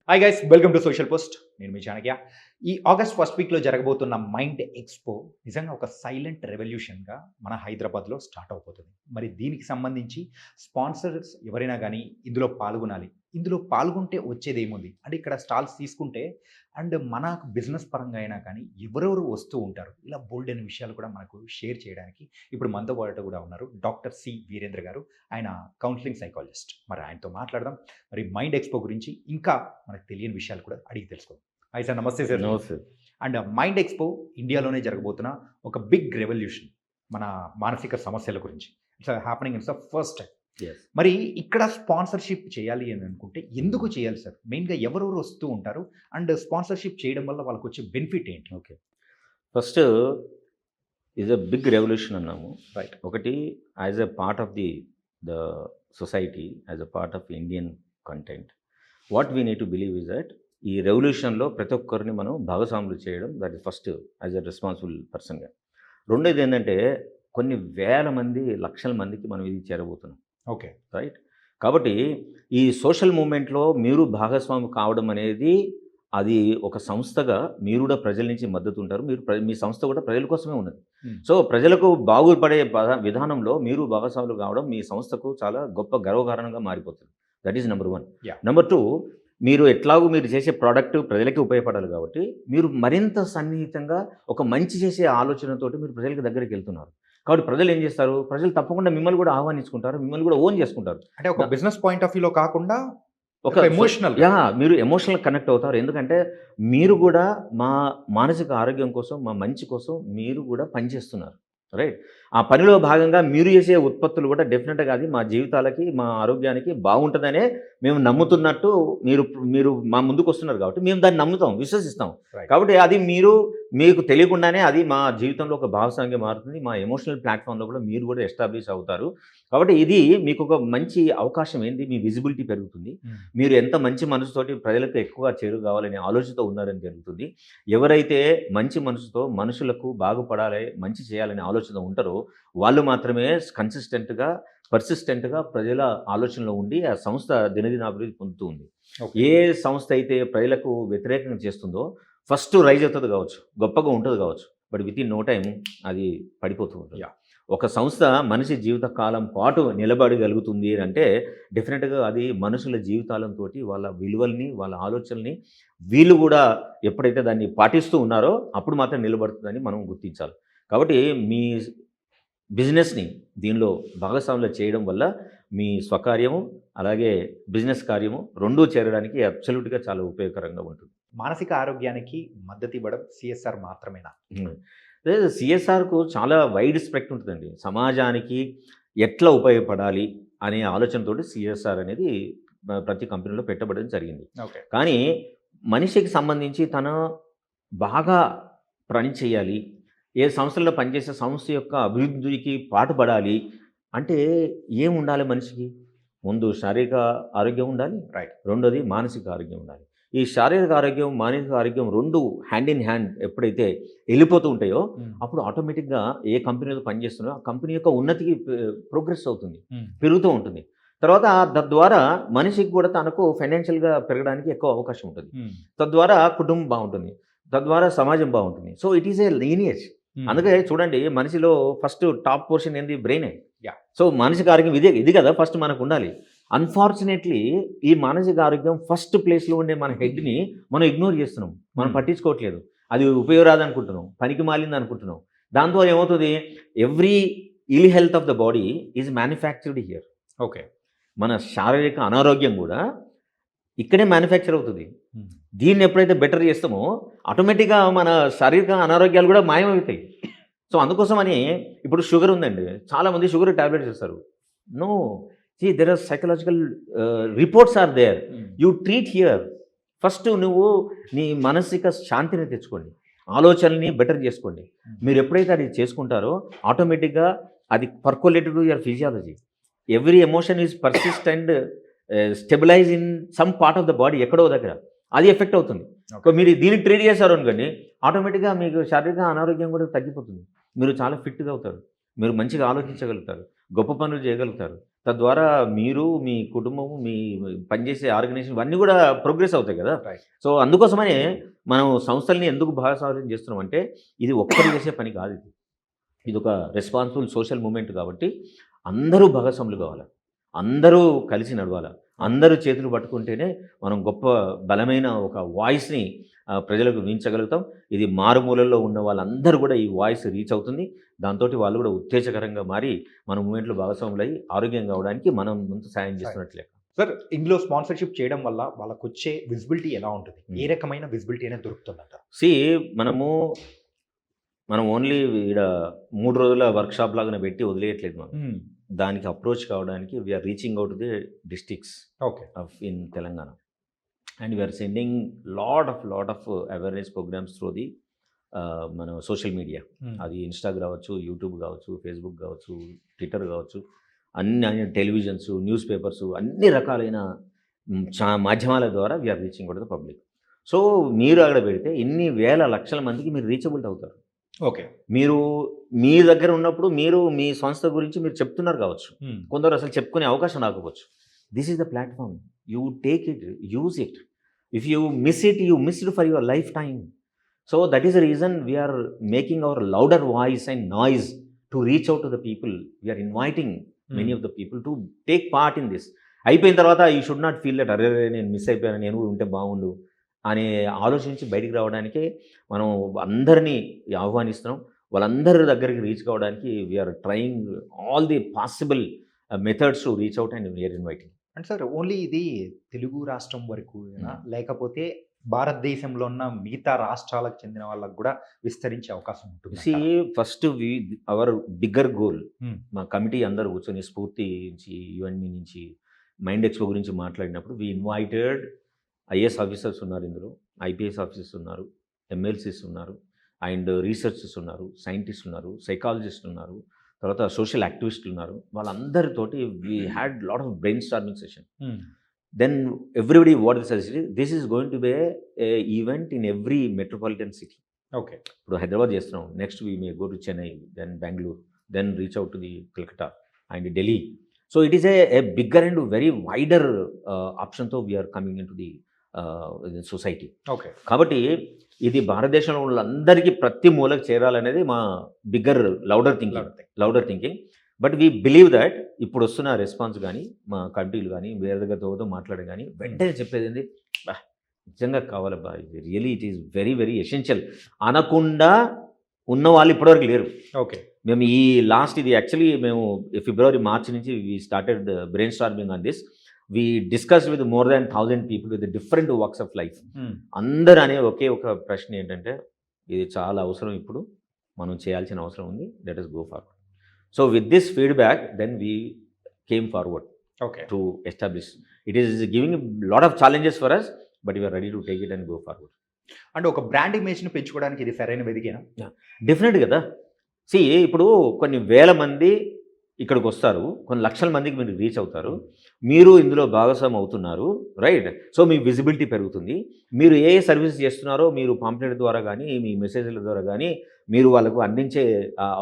Hi guys, welcome to social post. నేను మీ చాణక్య. ఈ August first వీక్లో జరగబోతున్న మైండ్ ఎక్స్పో నిజంగా ఒక సైలెంట్ రెవల్యూషన్గా మన హైదరాబాద్లో స్టార్ట్ అవబోతుంది. మరి దీనికి సంబంధించి స్పాన్సర్స్ ఎవరైనా కానీ ఇందులో పాల్గొనాలి. ఇందులో పాల్గొంటే వచ్చేది ఏముంది అంటే ఇక్కడ స్టాల్స్ తీసుకుంటే అండ్ మన బిజినెస్ పరంగా అయినా కానీ ఎవరెవరు వస్తూ ఉంటారు. ఇలా బోల్డ్ అనే విషయాలు కూడా మనకు షేర్ చేయడానికి ఇప్పుడు మనతో పాటు కూడా ఉన్నారు డాక్టర్ సి వీరేంద్ర గారు. ఆయన కౌన్సిలింగ్ సైకాలజిస్ట్. మరి ఆయనతో మాట్లాడదాం. మరి మైండ్ ఎక్స్పో గురించి ఇంకా మనకు తెలియని విషయాలు కూడా అడిగి తెలుసుకోండి. హాయ్ సార్, నమస్తే సార్. నమస్తే. అండ్ మైండ్ ఎక్స్పో ఇండియాలోనే జరగబోతున్న ఒక బిగ్ రెవల్యూషన్ మన మానసిక సమస్యల గురించి. It's happening in the first time. మరి ఇక్కడ స్పాన్సర్షిప్ చేయాలి అని అనుకుంటే ఎందుకు చేయాలి సార్? మెయిన్గా ఎవరెవరు వస్తూ ఉంటారు అండ్ స్పాన్సర్షిప్ చేయడం వల్ల వాళ్ళకి వచ్చే బెనిఫిట్ ఏంటి? Okay, first is a big revolution అన్నాము. రైట్. ఒకటి as a part of the society, as a part of Indian content, what we need to believe is that ఈ రెవల్యూషన్లో ప్రతి ఒక్కరిని మనం భాగస్వాములు చేయడం, that is first as a responsible పర్సన్గా. రెండోది ఏంటంటే కొన్ని వేల మంది, లక్షల మందికి మనం ఇది చేరబోతున్నాం. Okay, right. కాబట్టి ఈ సోషల్ మూమెంట్లో మీరు భాగస్వామి కావడం అనేది, అది ఒక సంస్థగా మీరు కూడా ప్రజల నుంచి మద్దతు ఉంటారు. మీ సంస్థ కూడా ప్రజల కోసమే ఉన్నది. సో ప్రజలకు బాగుపడే విధానంలో మీరు భాగస్వాములు కావడం మీ సంస్థకు చాలా గొప్ప గర్వకారణంగా మారిపోతుంది. That is number 1. నెంబర్ 2, మీరు ఎట్లాగూ మీరు చేసే ప్రోడక్ట్ ప్రజలకి ఉపయోగపడాలి కాబట్టి మీరు మరింత సన్నిహితంగా ఒక మంచి చేసే ఆలోచనతోటి మీరు ప్రజలకు దగ్గరికి వెళ్తున్నారు. కాబట్టి ప్రజలు ఏం చేస్తారు? ప్రజలు తప్పకుండా మిమ్మల్ని కూడా ఆహ్వానించుకుంటారు, మిమ్మల్ని కూడా ఓన్ చేసుకుంటారు. అంటే ఒక బిజినెస్ పాయింట్ ఆఫ్ వ్యూలో కాకుండా ఒక ఎమోషనల్, మీరు ఎమోషనల్ కనెక్ట్ అవుతారు. ఎందుకంటే మీరు కూడా మా మానసిక ఆరోగ్యం కోసం, మా మంచి కోసం మీరు కూడా పనిచేస్తున్నారు. రైట్. ఆ పనిలో భాగంగా మీరు చేసే ఉత్పత్తులు కూడా డెఫినెట్గా అది మా జీవితాలకి, మా ఆరోగ్యానికి బాగుంటుందనే మేము నమ్ముతున్నట్టు మీరు మా ముందుకు వస్తున్నారు కాబట్టి మేము దాన్ని నమ్ముతాం, విశ్వసిస్తాం. కాబట్టి అది మీకు తెలియకుండానే అది మా జీవితంలో ఒక భాగస్వామ్యంగా మారుతుంది. మా ఎమోషనల్ ప్లాట్ఫామ్లో కూడా మీరు కూడా ఎస్టాబ్లిష్ అవుతారు. కాబట్టి ఇది మీకు ఒక మంచి అవకాశం. ఏంటి? మీ విజిబిలిటీ పెరుగుతుంది. మీరు ఎంత మంచి మనసుతోటి ప్రజలకు ఎక్కువగా చేరుకోవాలనే ఆలోచనతో ఉన్నారని జరుగుతుంది. ఎవరైతే మంచి మనసుతో మనుషులకు బాగుపడాలి, మంచి చేయాలనే ఆలోచన ఉంటారో వాళ్ళు మాత్రమే కన్సిస్టెంట్గా, పర్సిస్టెంట్గా ప్రజల ఆలోచనలో ఉండి ఆ సంస్థ దినదినాభివృద్ధి పొందుతూ ఉంది. ఏ సంస్థ అయితే ప్రజలకు వ్యతిరేకంగా చేస్తుందో ఫస్ట్ రైజ్ అవుతుంది కావచ్చు, గొప్పగా ఉంటుంది కావచ్చు, but within no time అది పడిపోతూ ఉంటుంది. ఒక సంస్థ మనిషి జీవిత కాలం పాటు నిలబడగలుగుతుంది అంటే డెఫినెట్గా అది మనుషుల జీవితాలతో, వాళ్ళ విలువల్ని, వాళ్ళ ఆలోచనల్ని వీళ్ళు కూడా ఎప్పుడైతే దాన్ని పాటిస్తూ ఉన్నారో అప్పుడు మాత్రం నిలబడుతుందని మనం గుర్తించాలి. కాబట్టి మీ బిజినెస్ని దీనిలో భాగస్వాములు చేయడం వల్ల మీ స్వకార్యము అలాగే బిజినెస్ కార్యము రెండూ చేరడానికి అబ్సల్యూట్గా చాలా ఉపయోగకరంగా ఉంటుంది. మానసిక ఆరోగ్యానికి మద్దతు ఇవ్వడం సిఎస్ఆర్ మాత్రమేనా? సిఎస్ఆర్కు చాలా వైడ్ స్పెక్ట్ ఉంటుందండి. సమాజానికి ఎట్లా ఉపయోగపడాలి అనే ఆలోచనతోటి సిఎస్ఆర్ అనేది ప్రతి కంపెనీలో పెట్టబడడం జరిగింది. కానీ మనిషికి సంబంధించి తను బాగా పని చేయాలి, ఏ సంస్థలో పనిచేసే సంస్థ యొక్క అభివృద్ధికి పాటుపడాలి అంటే ఏం ఉండాలి? మనిషికి ముందు శారీరక ఆరోగ్యం ఉండాలి. రైట్. రెండోది మానసిక ఆరోగ్యం ఉండాలి. ఈ శారీరక ఆరోగ్యం, మానసిక ఆరోగ్యం రెండు హ్యాండ్ ఇన్ హ్యాండ్ ఎప్పుడైతే వెళ్ళిపోతూ ఉంటాయో అప్పుడు ఆటోమేటిక్గా ఏ కంపెనీలో పనిచేస్తున్నారో ఆ కంపెనీ యొక్క ఉన్నతికి ప్రోగ్రెస్ అవుతుంది, పెరుగుతూ ఉంటుంది. తర్వాత తద్వారా మనిషికి కూడా తనకు ఫైనాన్షియల్గా పెరగడానికి ఎక్కువ అవకాశం ఉంటుంది. తద్వారా కుటుంబం బాగుంటుంది, తద్వారా సమాజం బాగుంటుంది. So it is A lineage. అందుకే చూడండి, మనిషిలో ఫస్ట్ టాప్ పోర్షన్ ఏంది? బ్రెయినే. సో మానసిక ఆరోగ్యం ఇది కదా ఫస్ట్ మనకు ఉండాలి. అన్ఫార్చునేట్లీ ఈ మానసిక ఆరోగ్యం ఫస్ట్ ప్లేస్లో ఉండే మన హెడ్ని మనం ఇగ్నోర్ చేస్తున్నాం, మనం పట్టించుకోవట్లేదు. అది ఉపయోగరాదు అనుకుంటున్నాం, పనికి మాలింది అనుకుంటున్నాం. దాంతో ఏమవుతుంది? Every ill health of the body is manufactured here. Okay. మన శారీరక అనారోగ్యం కూడా ఇక్కడే మ్యానుఫ్యాక్చర్ అవుతుంది. దీన్ని ఎప్పుడైతే బెటర్ చేస్తామో ఆటోమేటిక్గా మన శారీరక అనారోగ్యాలు కూడా మాయమవుతాయి. సో అందుకోసమని ఇప్పుడు షుగర్ ఉందండి, చాలామంది షుగర్ ట్యాబ్లెట్స్ ఇస్తారు. No, see there are psychological reports are there. You treat here. First నువ్వు నీ మానసిక శాంతిని తెచ్చుకోండి, ఆలోచనల్ని బెటర్ చేసుకోండి. మీరు ఎప్పుడైతే అది చేసుకుంటారో ఆటోమేటిక్గా అది percolated to your physiology. Every emotion is persist and stabilize in some part of the body, ఎక్కడో దగ్గర అది ఎఫెక్ట్ అవుతుంది. మీరు దీన్ని ట్రీట్ చేశారు అనుకోండి ఆటోమేటిక్గా మీకు శారీరక అనారోగ్యం కూడా తగ్గిపోతుంది. మీరు చాలా ఫిట్గా అవుతారు, మీరు మంచిగా ఆలోచించగలుగుతారు, గొప్ప పనులు చేయగలుగుతారు. తద్వారా మీరు, మీ కుటుంబము, మీ పనిచేసే ఆర్గనైజేషన్ ఇవన్నీ కూడా ప్రోగ్రెస్ అవుతాయి కదా. రైట్. సో అందుకోసమనే మనం సంస్థల్ని ఎందుకు భాగస్వామ్యం చేస్తున్నాం అంటే ఇది ఒక్కరు చేసే పని కాదు. ఇది ఒక రెస్పాన్సిబుల్ సోషల్ మూమెంట్ కాబట్టి అందరూ భాగస్వాములు కావాలి, అందరూ కలిసి నడవాలి, అందరూ చేతులు పట్టుకుంటేనే మనం గొప్ప బలమైన ఒక వాయిస్ని ప్రజలకు వినించగలుగుతాం. ఇది మారుమూలల్లో ఉన్న వాళ్ళందరూ కూడా ఈ వాయిస్ రీచ్ అవుతుంది. దాంతో వాళ్ళు కూడా ఉత్తేజకరంగా మారి మన మూమెంట్లో భాగస్వాములు అయ్యి ఆరోగ్యంగా అవడానికి మనం ముందు సాయం చేస్తున్నట్లే. సార్, ఇందులో స్పాన్సర్షిప్ చేయడం వల్ల వాళ్ళకు వచ్చే విజిబిలిటీ ఎలా ఉంటుంది? ఏ రకమైన విజిబిలిటీ అనేది దొరుకుతుందంట? మనం ఓన్లీ ఈడ 3 రోజుల వర్క్షాప్ లాగా పెట్టి వదిలేయట్లేదు. మనం దానికి అప్రోచ్ కావడానికి we are reaching out the districts okay. In Telangana and we are sending lot of awareness programmes through the మన సోషల్ మీడియా. అది ఇన్స్టాగ్రామ్ కావచ్చు, యూట్యూబ్ కావచ్చు, ఫేస్బుక్ కావచ్చు, ట్విట్టర్ కావచ్చు, అన్ని టెలివిజన్స్, న్యూస్ పేపర్స్, అన్ని రకాలైన మాధ్యమాల ద్వారా we are reaching out the public. So మీరు అక్కడ పెడితే ఇన్ని వేల లక్షల మందికి మీరు రీచబుల్ అవుతారు. ఓకే. మీరు మీ దగ్గర ఉన్నప్పుడు మీరు మీ సంస్థ గురించి మీరు చెప్తున్నారు కావచ్చు, కొందరు అసలు చెప్పుకునే అవకాశం రాకపోవచ్చు. This is the platform, you take it, use it. If you miss it, you miss it for your life time. So that is the reason we are making our louder voice and noise to reach out to the people. We are inviting many of the people to take part in this. అయిపోయిన తర్వాత you should not feel that అరే నేను miss అయిపోయాను, నేను కూడా ఉంటే బాగుండు అని ఆలోచించి బయటికి రావడానికే మనం అందరినీ ఆహ్వానిస్తున్నాం. వాళ్ళందరి దగ్గరికి రీచ్ కావడానికి we are trying all the possible methods to reach out and we are inviting. అంటే సార్, ఓన్లీ ఇది తెలుగు రాష్ట్రం వరకు లేకపోతే భారతదేశంలో ఉన్న మిగతా రాష్ట్రాలకు చెందిన వాళ్ళకు కూడా విస్తరించే అవకాశం ఉంటుంది? ఫస్ట్ అవర్ బిగ్గర్ గోల్, మా కమిటీ అందరూ కూర్చొని స్ఫూర్తి నుంచి, యుఎన్మి నుంచి మైండ్ ఎక్స్పో గురించి మాట్లాడినప్పుడు వి ఇన్వైటెడ్ ఐఏఎస్ ఆఫీసర్స్ ఉన్నారు, ఇందులో ఐపీఎస్ ఆఫీసర్స్ ఉన్నారు, ఎమ్మెల్సీస్ ఉన్నారు, అండ్ రీసెర్చర్స్ ఉన్నారు, సైంటిస్ట్ ఉన్నారు, సైకాలజిస్ట్ ఉన్నారు, తర్వాత సోషల్ యాక్టివిస్టులు ఉన్నారు. వాళ్ళందరితోటి we had lot of brainstorming session. Then everybody what this is going to be a event in every metropolitan city. Okay. ఇప్పుడు హైదరాబాద్ చేస్తున్నాం, next we may go to Chennai, then Bengaluru, then reach out to the Calcutta and Delhi. So it is a bigger and very wider ఆప్షన్తో we are coming into the society. Okay. కాబట్టి ఇది భారతదేశంలో వాళ్ళందరికీ ప్రతి మూలకు చేరాలనేది మా bigger louder thinking. But we believe that ఇప్పుడు వస్తున్న రెస్పాన్స్ కానీ, మా కమిటీలు కానీ, వేరే దగ్గరతో మాట్లాడడం కానీ వెంటనే చెప్పేది ఏంది, నిజంగా కావాలబ్బా, ఇది really it is very very essential అనకుండా ఉన్న వాళ్ళు ఇప్పటివరకు లేరు. ఓకే. మేము ఈ లాస్ట్ ఇది యాక్చువల్లీ మేము ఫిబ్రవరి మార్చి నుంచి we started brain storming on this. We discuss with more than 1000 people with different walks of life. అందరూ అనే ఒకే ఒక ప్రశ్న ఏంటంటే, ఇది చాలా అవసరం, ఇప్పుడు మనం చేయాల్సిన అవసరం ఉంది, let us go forward. So with this feedback then we came forward to establish. It is giving lot of challenges for us, but we are ready to take it and go forward. అంటే ఒక brand ఇమేజ్ని పెంచుకోవడానికి ఇది సరైన వేదికేనా? Definite కదా. ఇప్పుడు కొన్ని వేల మంది ఇక్కడికి వస్తారు, కొన్ని లక్షల మందికి మీరు రీచ్ అవుతారు, మీరు ఇందులో భాగస్వామి అవుతున్నారు, రైట్? సో మీ విజిబిలిటీ పెరుగుతుంది. మీరు ఏ సర్వీస్ చేస్తున్నారో మీరు పాంప్లెట్ ద్వారా కానీ, మీ మెసేజ్ల ద్వారా కానీ మీరు వాళ్ళకు అందించే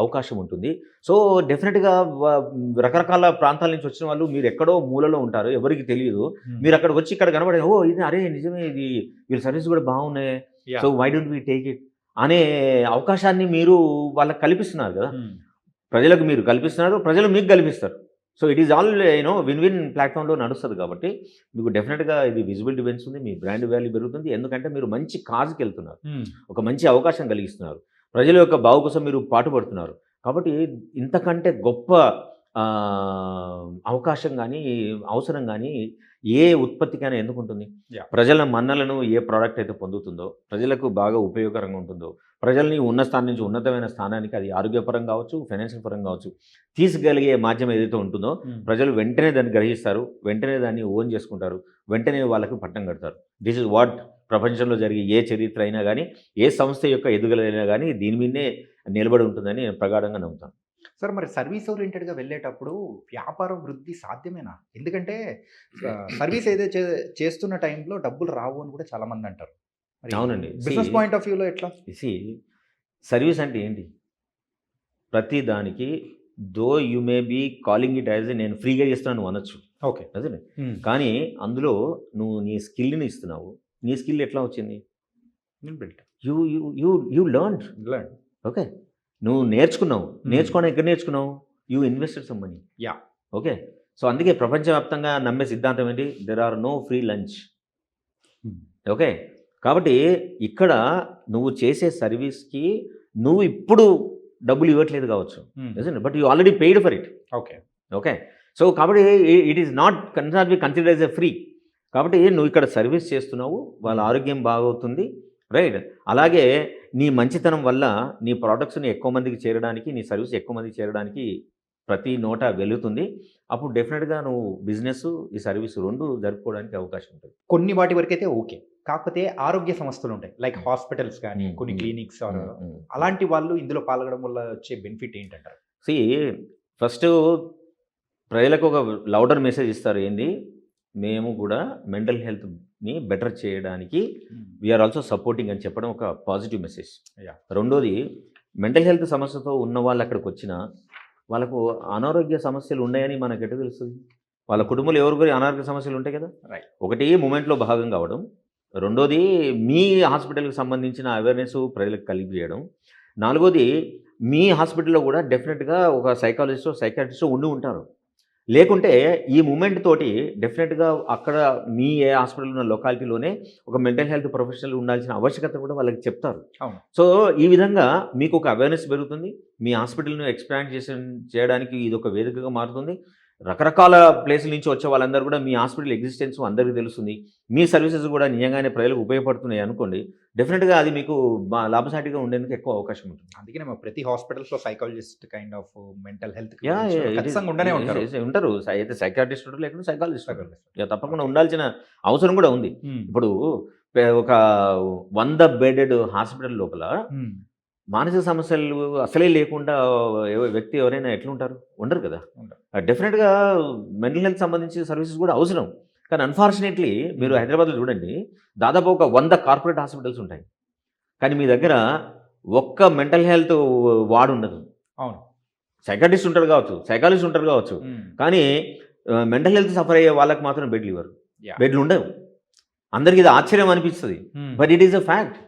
అవకాశం ఉంటుంది. సో డెఫినెట్గా రకరకాల ప్రాంతాల నుంచి వచ్చిన వాళ్ళు మీరు ఎక్కడో మూలలో ఉంటారు, ఎవరికి తెలియదు. మీరు అక్కడికి వచ్చి ఇక్కడ కనబడే, ఓ ఇది అరే నిజమే, ఇది వీళ్ళ సర్వీస్ కూడా బాగున్నాయి, so why don't we take it అనే అవకాశాన్ని మీరు వాళ్ళకి కల్పిస్తున్నారు కదా. ప్రజలకు మీరు కల్పిస్తున్నారు, ప్రజలు మీకు కల్పిస్తారు. So it is all win win ప్లాట్ఫామ్లో నడుస్తుంది. కాబట్టి మీకు డెఫినెట్గా ఇది విజిబిలిటీ పెంచుతుంది, మీ బ్రాండ్ వాల్యూ పెరుగుతుంది. ఎందుకంటే మీరు మంచి కాజ్కి వెళ్తున్నారు, ఒక మంచి అవకాశం కలిగిస్తున్నారు, ప్రజల యొక్క బాగు కోసం మీరు పాటుపడుతున్నారు. కాబట్టి ఇంతకంటే గొప్ప అవకాశం కానీ, అవసరం కానీ ఏ ఉత్పత్తికైనా ఎందుకు ఉంటుంది? ప్రజల మన్నలను ఏ ప్రోడక్ట్ అయితే పొందుతుందో, ప్రజలకు బాగా ఉపయోగకరంగా ఉంటుందో, ప్రజల్ని ఉన్న స్థానం నుంచి ఉన్నతమైన స్థానానికి, అది ఆరోగ్యపరంగా కావచ్చు, ఫైనాన్షియల్ పరంగా కావచ్చు, తీసుకెళ్ళగే మాధ్యమం ఏదైతే ఉంటుందో ప్రజలు వెంటనే దాన్ని గ్రహిస్తారు, వెంటనే దాన్ని ఓన్ చేసుకుంటారు, వెంటనే వాళ్ళకు పట్టం కడతారు. దిస్ ఇస్ వాట్ ప్రపంచంలో జరిగే ఏ చరిత్ర అయినా కానీ, ఏ సంస్థ యొక్క ఎదుగుదలైనా కానీ దీని మీదనే నిలబడి ఉంటుందని నేను ప్రగాఢంగా నమ్ముతాను. సార్, మరి సర్వీస్ ఓరియంటెడ్గా వెళ్ళేటప్పుడు వ్యాపార వృద్ధి సాధ్యమేనా? ఎందుకంటే సర్వీస్ ఏదైతే చేస్తున్న టైంలో డబ్బులు రావు అని కూడా చాలామంది అంటారు. అవునండి. బిజినెస్ పాయింట్ ఆఫ్ వ్యూలో ఎట్లా? సర్వీస్ అంటే ఏంటి? ప్రతి దానికి though you may be calling it as నేను ఫ్రీగా చేస్తున్నాను నువ్వు అనొచ్చు, ఓకే. అదే. కానీ అందులో నువ్వు నీ స్కిల్ని ఇస్తున్నావు. నీ స్కిల్ ఎట్లా వచ్చింది? Built you you you you learn. Learn. Okay, నువ్వు నేర్చుకున్నావు. నేర్చుకోవడం ఎక్కడ నేర్చుకున్నావు? You invested some money. Yeah. Okay, so అందుకే ప్రపంచవ్యాప్తంగా నమ్మే సిద్ధాంతం ఏంటి? There are no free lunch. Okay, కాబట్టి ఇక్కడ నువ్వు చేసే సర్వీస్కి నువ్వు ఇప్పుడు డబ్బులు ఇవ్వట్లేదు కావచ్చు, but you already paid for it. Okay. Okay, so కాబట్టి it is not be consider as a free. కాబట్టి నువ్వు ఇక్కడ సర్వీస్ చేస్తున్నావు, వాళ్ళ ఆరోగ్యం బాగవుతుంది, రైట్. అలాగే నీ మంచితనం వల్ల నీ ప్రోడక్ట్స్ని ఎక్కువ మందికి చేరడానికి, నీ సర్వీస్ ఎక్కువ మందికి చేరడానికి ప్రతి నోట వెలుగుతుంది. అప్పుడు డెఫినెట్గా నువ్వు బిజినెస్, ఈ సర్వీస్ రెండు జరుపుకోవడానికి అవకాశం ఉంటుంది. కొన్ని వాటి వరకు అయితే ఓకే. కాకపోతే ఆరోగ్య సంస్థలు ఉంటాయి, లైక్ హాస్పిటల్స్ కానీ కొన్ని క్లినిక్స్ అలాంటి వాళ్ళు ఇందులో పాల్గొనడం వల్ల వచ్చే బెనిఫిట్ ఏంటంటారు? సి, ఫస్ట్ ప్రజలకు ఒక లౌడర్ మెసేజ్ ఇస్తారు, ఏంది? మేము కూడా మెంటల్ హెల్త్ని బెటర్ చేయడానికి వీఆర్ ఆల్సో సపోర్టింగ్ అని చెప్పడం ఒక పాజిటివ్ మెసేజ్. రెండోది, మెంటల్ హెల్త్ సమస్యతో ఉన్న వాళ్ళు అక్కడికి వచ్చినా వాళ్ళకు అనారోగ్య సమస్యలు ఉన్నాయని మనకు ఎట్లా తెలుస్తుంది? వాళ్ళ కుటుంబంలో ఎవరికి అనారోగ్య సమస్యలు ఉంటాయి కదా. ఒకటి మూమెంట్లో భాగం కావడం, రెండోది మీ హాస్పిటల్కి సంబంధించిన అవేర్నెస్ ప్రజలకు కలిగియడం, నాలుగోది మీ హాస్పిటల్లో కూడా డెఫినెట్గా ఒక సైకాలజిస్టో సైకాట్రిస్టో ఉండి ఉంటారు. లేకుంటే ఈ మూమెంట్ తోటి డెఫినెట్గా అక్కడ మీ ఏ హాస్పిటల్ ఉన్న లొకాలిటీలోనే ఒక మెంటల్ హెల్త్ ప్రొఫెషనల్ ఉండాల్సిన ఆవశ్యకత కూడా వాళ్ళకి చెప్తారు. సో ఈ విధంగా మీకు ఒక అవేర్నెస్ పెరుగుతుంది, మీ హాస్పిటల్ను ఎక్స్పాండ్ చేయడానికి ఇది ఒక వేదికగా మారుతుంది. రకరకాల ప్లేసుల నుంచి వచ్చే వాళ్ళందరూ కూడా మీ హాస్పిటల్ ఎగ్జిస్టెన్స్ అందరికీ తెలుస్తుంది. మీ సర్వీసెస్ కూడా నిజంగానే ప్రజలకు ఉపయోగపడుతున్నాయి అనుకోండి, డెఫినెట్గా అది మీకు లాభసాటిగా ఉండేందుకు ఎక్కువ అవకాశం ఉంటుంది. అందుకనే ప్రతి హాస్పిటల్స్లో psychologist kind of mental health ఉంటారు. అయితే సైకాట్రిస్ట్ ఉంటారు, లేకుంటే సైకాలజిస్ట్ తప్పకుండా ఉండాల్సిన అవసరం కూడా ఉంది. ఇప్పుడు ఒక 100 బెడెడ్ హాస్పిటల్ లోపల మానసిక సమస్యలు అసలే లేకుండా వ్యక్తి ఎవరైనా ఎట్లుంటారు? ఉండరు కదా. డెఫినెట్గా మెంటల్ హెల్త్ సంబంధించిన సర్వీసెస్ కూడా అవసరం. కానీ అన్ఫార్చునేట్లీ మీరు హైదరాబాద్లో చూడండి, దాదాపు ఒక 100 కార్పొరేట్ హాస్పిటల్స్ ఉంటాయి, కానీ మీ దగ్గర ఒక్క మెంటల్ హెల్త్ వార్డు ఉండదు. అవును, సైకాట్రిస్ట్ ఉంటారు కావచ్చు, సైకాలజిస్ట్ ఉంటారు కావచ్చు, కానీ మెంటల్ హెల్త్ సఫర్ అయ్యే వాళ్ళకి మాత్రం బెడ్లు ఇవ్వరు, బెడ్లు ఉండవు. అందరికీ ఇది ఆశ్చర్యం అనిపిస్తుంది, but it is a fact.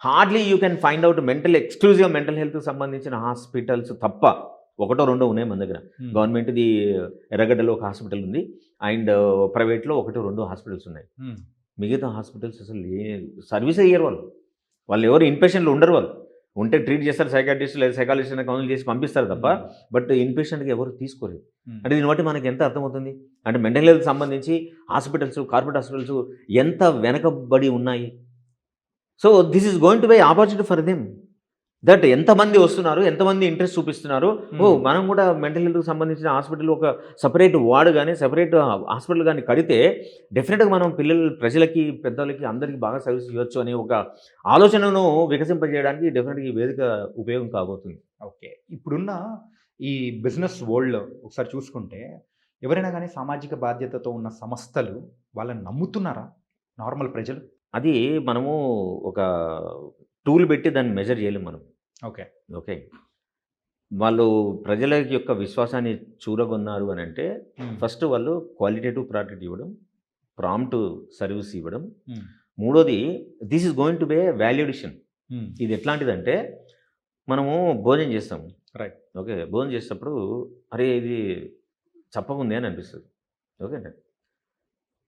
Hardly you can find out exclusive mental హెల్త్కి సంబంధించిన హాస్పిటల్స్ తప్ప ఒకటో రెండో ఉన్నాయి మన దగ్గర. గవర్నమెంట్ది ఎర్రగడ్డలో ఒక హాస్పిటల్ ఉంది, అండ్ ప్రైవేట్లో ఒకటో రెండో హాస్పిటల్స్ ఉన్నాయి. మిగతా హాస్పిటల్స్ అసలు సర్వీస్ అయ్యారు వాళ్ళు ఎవరు ఇన్పేషెంట్లు ఉండరు. వాళ్ళు ఉంటే ట్రీట్ చేస్తారు, సైకాట్రిస్ట్ లేదా సైకాలజిస్ట్ కౌన్సిల్ చేసి పంపిస్తారు తప్ప, బట్ ఇన్పేషెంట్కి ఎవరు తీసుకోలేదు. అంటే దీన్ని బట్టి మనకి ఎంత అర్థమవుతుంది అంటే మెంటల్ హెల్త్ సంబంధించి హాస్పిటల్స్, కార్పొరేట్ హాస్పిటల్స్ ఎంత వెనకబడి ఉన్నాయి. So this is going to B opportunity for them, that ఎంతమంది వస్తున్నారు, ఎంతమంది ఇంట్రెస్ట్ చూపిస్తున్నారు. మనం కూడా మెంటల్ హెల్త్కి సంబంధించిన హాస్పిటల్ ఒక సపరేట్ వార్డు కానీ సపరేట్ హాస్పిటల్ కానీ కడితే డెఫినెట్గా మనం ప్రజలకి, పెద్దలకి, అందరికీ బాగా సర్వీస్ ఇవ్వచ్చు అనే ఒక ఆలోచనను వికసింపజేయడానికి డెఫినెట్గా ఈ వేదిక ఉపయోగం కాబోతుంది. ఓకే, ఇప్పుడున్న ఈ బిజినెస్ వరల్డ్లో ఒకసారి చూసుకుంటే ఎవరైనా కానీ సామాజిక బాధ్యతతో ఉన్న సంస్థలు వాళ్ళని నమ్ముతున్నారా నార్మల్ ప్రజలు? అది మనము ఒక టూల్ పెట్టి దాన్ని మెజర్ చేయలేము మనం. ఓకే, వాళ్ళు ప్రజల యొక్క విశ్వాసాన్ని చూరగొన్నారు అని అంటే ఫస్ట్ వాళ్ళు క్వాలిటేటివ్ ప్రోడక్ట్ ఇవ్వడం, ప్రాంప్ట్ సర్వీస్ ఇవ్వడం. మూడోది, this is going to B valuation. ఇది ఎట్లాంటిదంటే మనము భోజనం చేస్తాం, రైట్? ఓకే, భోజనం చేసేటప్పుడు అరే ఇది చప్పకుంది అని అనిపిస్తుంది. ఓకే,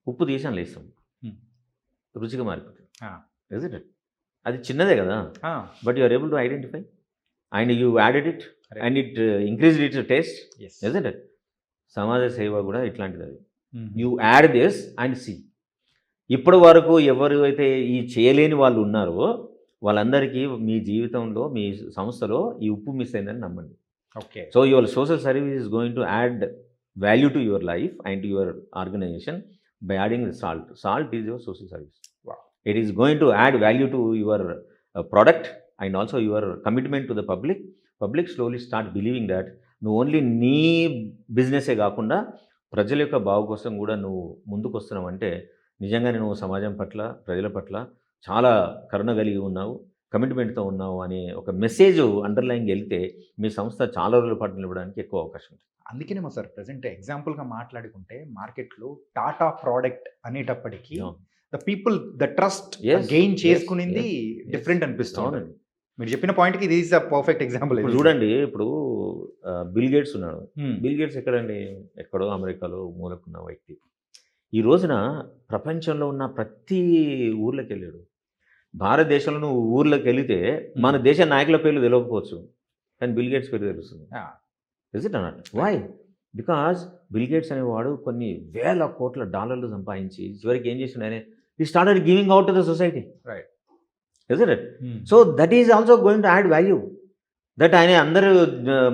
ఉప్పు తీసి అందులో వేస్తాం, రుచిగా మారిపోతుంది. అది చిన్నదే కదా, but you are able to identify and you added it and it increased its taste. It సమాజ సేవ కూడా ఇట్లాంటిది. అది you add this and see. ఇప్పటి వరకు ఎవరు అయితే ఈ చేయలేని వాళ్ళు ఉన్నారో వాళ్ళందరికీ మీ జీవితంలో, మీ సంస్థలో ఈ ఉప్పు మిస్ అయిందని నమ్మండి. Okay, so your social service is going to add value to your life and to your organisation by adding the salt. Salt is your social service. Wow. It is going to add value to your product and also your commitment to the public. Public slowly start believing that నువ్వు only నీ బిజినెసే కాకుండా ప్రజల యొక్క బాగు కోసం కూడా నువ్వు ముందుకు వస్తున్నావు అంటే నిజంగానే నువ్వు సమాజం పట్ల, ప్రజల పట్ల చాలా కరుణ కలిగి ఉన్నావు. కమిట్మెంట్తో ఉన్నావు అనే ఒక మెసేజ్ అండర్లైన్కి వెళ్తే మీ సంస్థ చాలా రోజుల పాటు నిలవడానికి ఎక్కువ అవకాశం ఉంటుంది. అందుకేనేమో సార్ ప్రెసెంట్ ఎగ్జాంపుల్గా మాట్లాడుకుంటే మార్కెట్లో టాటా ప్రోడక్ట్ అనేటప్పటికీ అవును. The people the trust Yes, gain yes, చేసుకునింది yes, different yes. అనిపిస్తుంది. అవునండి. మీరు చెప్పిన పాయింట్కి ఇది ఈజ్ అ పర్ఫెక్ట్ ఎగ్జాంపుల్. ఇప్పుడు చూడండి, ఇప్పుడు బిల్ గేట్స్ ఉన్నాడు. బిల్ గేట్స్ ఎక్కడండి? ఎక్కడో అమెరికాలో మూలకున్న వ్యక్తి. ఈ రోజున ప్రపంచంలో ఉన్న ప్రతి ఊర్లోకి వెళ్ళాడు. భారతదేశంలో నువ్వు ఊర్లోకి వెళితే మన దేశ నాయకుల పేర్లు తెలియకపోవచ్చు, కానీ బిల్ గేట్స్ పేరు తెలుస్తుంది. ఇస్ ఇట్ అన్నట్టు? వై? బికాజ్ బిల్ గేట్స్ అనేవాడు కొన్ని వేల కోట్ల డాలర్లు సంపాదించి చివరికి ఏం చేసిండు ఆయన? ఈ started giving out to the society. Right. Is it? So that is also going to add value. That ఆయన అందరి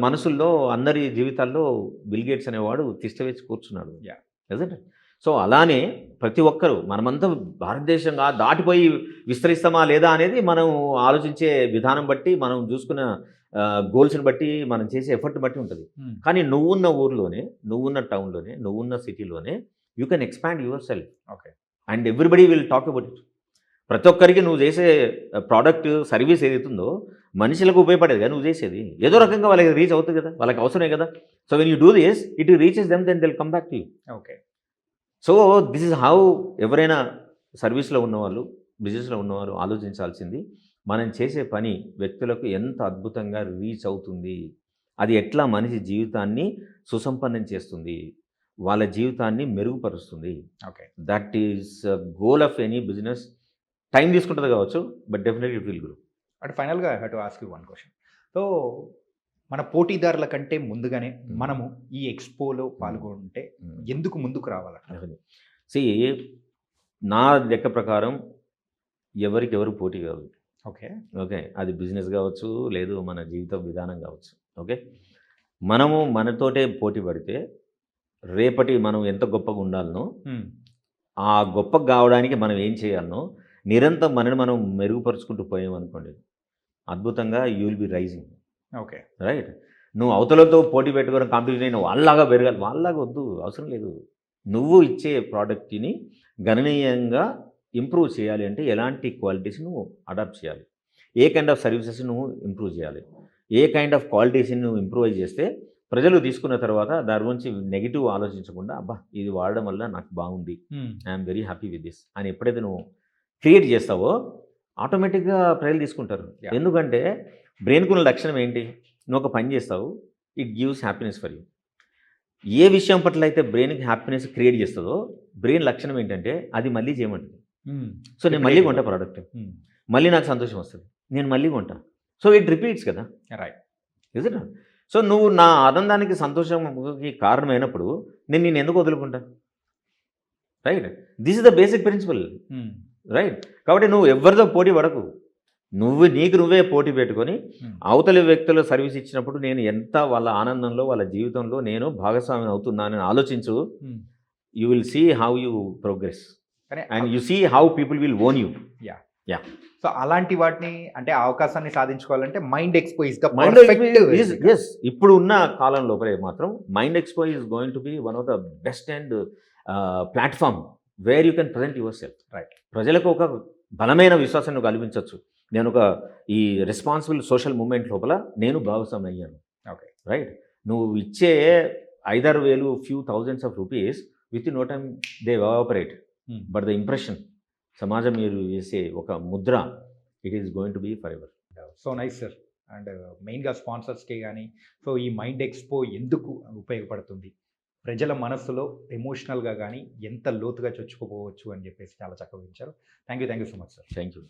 మనసుల్లో, అందరి జీవితాల్లో బిల్ గేట్స్ అనేవాడు తిష్టవేసి కూర్చున్నాడు. Yeah. Is it? సో అలానే ప్రతి ఒక్కరు మనమంతా భారతదేశంగా దాటిపోయి విస్తరిస్తామా లేదా అనేది మనం ఆలోచించే విధానం బట్టి, మనం చూసుకున్న గోల్స్ని బట్టి, మనం చేసే ఎఫర్ట్ బట్టి ఉంటుంది. కానీ నువ్వున్న ఊర్లోనే, నువ్వున్న టౌన్లోనే, నువ్వున్న సిటీలోనే you can expand your self. Okay. And everybody will talk about it. ప్రతి ఒక్కరికి నువ్వు చేసే ప్రోడక్ట్, సర్వీస్ ఏదైతుందో మనుషులకు ఉపయోగపడేది కదా నువ్వు చేసేది. ఏదో రకంగా వాళ్ళకి రీచ్ అవుతుంది కదా, వాళ్ళకి అవసరమే కదా. So when you do this, it reaches them, then they'll come back to you. Okay. So this is how ఎవరైనా సర్వీస్లో ఉన్నవాళ్ళు, బిజినెస్లో ఉన్నవారు ఆలోచించాల్సింది. మనం చేసే పని వ్యక్తులకు ఎంత అద్భుతంగా రీచ్ అవుతుంది, అది ఎట్లా మనిషి జీవితాన్ని సుసంపన్నం చేస్తుంది, వాళ్ళ జీవితాన్ని మెరుగుపరుస్తుంది. Okay. That is goal of any business. Time తీసుకుంటుంది కావచ్చు, but definitely it will grow. అంటే ఫైనల్గా I have to ask you one question. So మన పోటీదారుల కంటే ముందుగానే మనము ఈ ఎక్స్పోలో పాల్గొంటే ఎందుకు ముందుకు రావాలంట? సి, నా లెక్క ప్రకారం ఎవరికి ఎవరు పోటీ కాదు. ఓకే. ఓకే, అది బిజినెస్ కావచ్చు, లేదు మన జీవిత విధానం కావచ్చు. ఓకే, మనము మనతోటే పోటీ పడితే రేపటి మనం ఎంత గొప్పగా ఉండాలనో, ఆ గొప్పగా కావడానికి మనం ఏం చేయాలనో నిరంతరం మనని మనం మెరుగుపరుచుకుంటూ పోయామనుకోండి, అద్భుతంగా you will be rising. Okay. Right. నువ్వు అవతలతో పోటీ పెట్టుకోవడం, కాంపిటీషన్ అయిన వాళ్ళలాగా పెరగాలి, వాళ్ళలాగా వద్దు, అవసరం లేదు. నువ్వు ఇచ్చే ప్రోడక్ట్ని గణనీయంగా ఇంప్రూవ్ చేయాలి అంటే ఎలాంటి క్వాలిటీస్ నువ్వు అడాప్ట్ చేయాలి, ఏ కైండ్ ఆఫ్ సర్వీసెస్ నువ్వు ఇంప్రూవ్ చేయాలి, ఏ కైండ్ ఆఫ్ క్వాలిటీస్ని నువ్వు ఇంప్రూవైజ్ చేస్తే ప్రజలు తీసుకున్న తర్వాత దాని గురించి నెగిటివ్ ఆలోచించకుండా, అబ్బా ఇది వాడడం వల్ల నాకు బాగుంది, I'm very happy with this అని ఎప్పుడైతే నువ్వు క్రియేట్ చేస్తావో ఆటోమేటిక్గా ప్రజలు తీసుకుంటారు. ఎందుకంటే బ్రెయిన్కు ఉన్న లక్షణం ఏంటి? నువ్వు ఒక పని చేస్తావు, it gives happiness for you. ఏ విషయం పట్ల అయితే బ్రెయిన్కి హ్యాపీనెస్ క్రియేట్ చేస్తుందో బ్రెయిన్ లక్షణం ఏంటంటే అది మళ్ళీ చేయమంటుంది. సో నేను మళ్ళీ కొంటా ప్రోడక్ట్, మళ్ళీ నాకు సంతోషం వస్తుంది, నేను మళ్ళీ కొంటా. సో ఇట్ రిపీట్స్ కదా. రైట్. Is it? సో నువ్వు నా ఆనందానికి, సంతోషంకి కారణమైనప్పుడు నేను ఎందుకు వదులుకుంటా? Right. This is the basic principle. Right. కాబట్టి నువ్వు ఎవరితో పోటీ పడకు, నీకు నువ్వే పోటీ పెట్టుకొని అవతలి వ్యక్తులు సర్వీస్ ఇచ్చినప్పుడు నేను ఎంత వాళ్ళ ఆనందంలో, వాళ్ళ జీవితంలో నేను భాగస్వామి అవుతున్నానని ఆలోచించు. You will see how you progress and you see how people will own you. Yeah. So అలాంటి వాటిని, అంటే అవకాశాన్ని సాధించుకోవాలంటే mind expo is the mind perfect. Yes, ఇప్పుడు ఉన్న కాలం లోపలే మాత్రం mind expo is going to be one of the best and platform where you can present yourself. Right. ప్రజలకు ప్రజలకు ఒక బలమైన విశ్వాసాన్ని కల్పించవచ్చు. నేను ఒక ఈ రెస్పాన్సిబుల్ సోషల్ మూమెంట్ లోపల నేను భాగస్వామి అయ్యాను. ఓకే. రైట్. నువ్వు ఇచ్చే 5,000 few thousands of rupees within no time they evaporate, but the impression, సమాజం మీరు వేసే ఒక ముద్ర, it is going to be forever. So nice sir. And మెయిన్గా స్పాన్సర్స్కి కానీ, సో ఈ మైండ్ ఎక్స్పో ఎందుకు ఉపయోగపడుతుంది, ప్రజల మనస్సులో ఎమోషనల్గా కానీ ఎంత లోతుగా చొచ్చుకుపోవచ్చు అని చెప్పేసి చాలా చక్కగా వివరించారు. Thank you so much sir. Thank you.